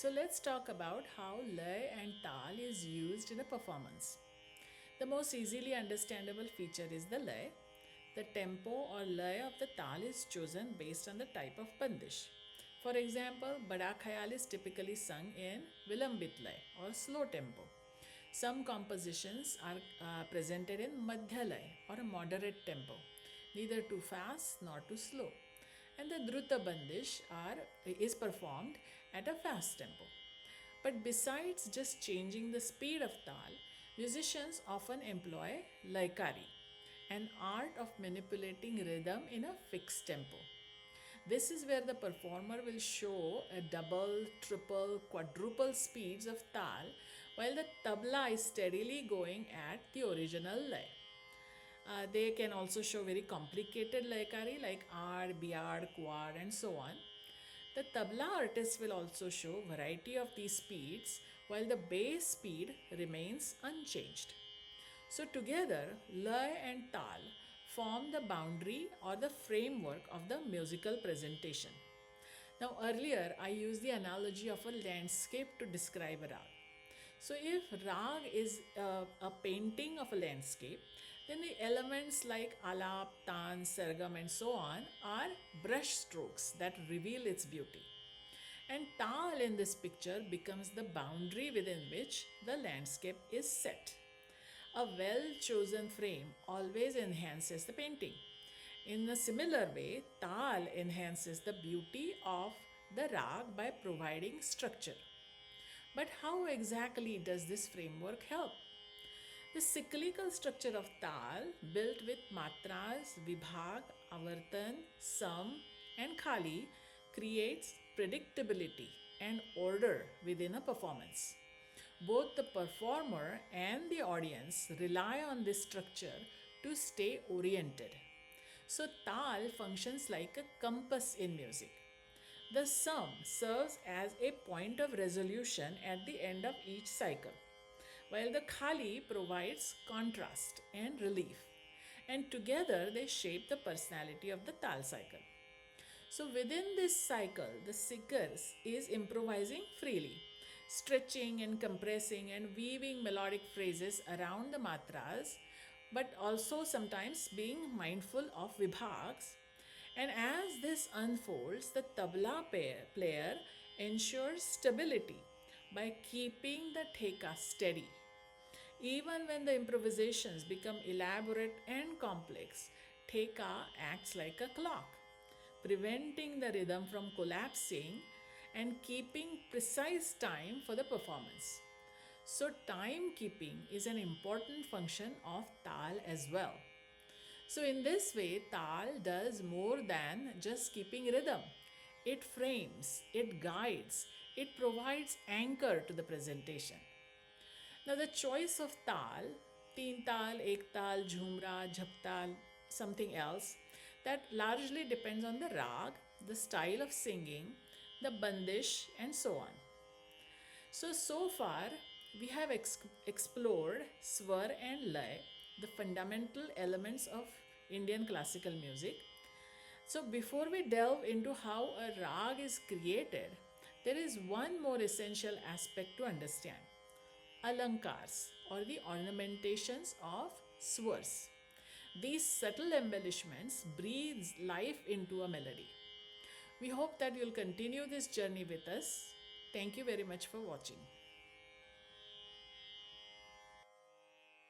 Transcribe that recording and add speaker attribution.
Speaker 1: So let's talk about how Lay and Taal is used in a performance. The most easily understandable feature is the Lay. The tempo or lay of the Taal is chosen based on the type of bandish. For example, Bada Khayal is typically sung in Vilambit lay or slow tempo. Some compositions are presented in Madhya lay or a moderate tempo, neither too fast nor too slow. And the Druta Bandish is performed at a fast tempo. But besides just changing the speed of Taal, musicians often employ laikari, an art of manipulating rhythm in a fixed tempo. This is where the performer will show a double, triple, quadruple speeds of Taal while the tabla is steadily going at the original lay. They can also show very complicated laikari like aad, biad, quad, and so on. The tabla artist will also show variety of these speeds while the bass speed remains unchanged. So together, lay and tal form the boundary or the framework of the musical presentation. Now earlier I used the analogy of a landscape to describe a rag. So if rag is a painting of a landscape, then the elements like alap, tan, sargam and so on are brush strokes that reveal its beauty. And Taal in this picture becomes the boundary within which the landscape is set. A well chosen frame always enhances the painting. In a similar way, Taal enhances the beauty of the rag by providing structure. But how exactly does this framework help? The cyclical structure of Taal, built with matras, vibhag, avartan, sam, and khali, creates predictability and order within a performance. Both the performer and the audience rely on this structure to stay oriented. So, Taal functions like a compass in music. The sum serves as a point of resolution at the end of each cycle, while the khali provides contrast and relief. And together they shape the personality of the Taal cycle. So within this cycle, the singer is improvising freely, stretching and compressing and weaving melodic phrases around the matras, but also sometimes being mindful of vibhags. And as this unfolds, the player ensures stability by keeping the theka steady. Even when the improvisations become elaborate and complex, theka acts like a clock, preventing the rhythm from collapsing and keeping precise time for the performance. So, timekeeping is an important function of Taal as well. So, in this way, Taal does more than just keeping rhythm. It frames, it guides, it provides anchor to the presentation. Now, the choice of Taal, Teen Taal, Ek Taal, Jhumra, Jhaptal, something else, that largely depends on the rag, the style of singing, the bandish, and so on. So far, we have explored swar and lay, the fundamental elements of Indian classical music. So, before we delve into how a rag is created, there is one more essential aspect to understand: alankars, or the ornamentations of swars. These subtle embellishments breathe life into a melody. We hope that you'll continue this journey with us. Thank you very much for watching.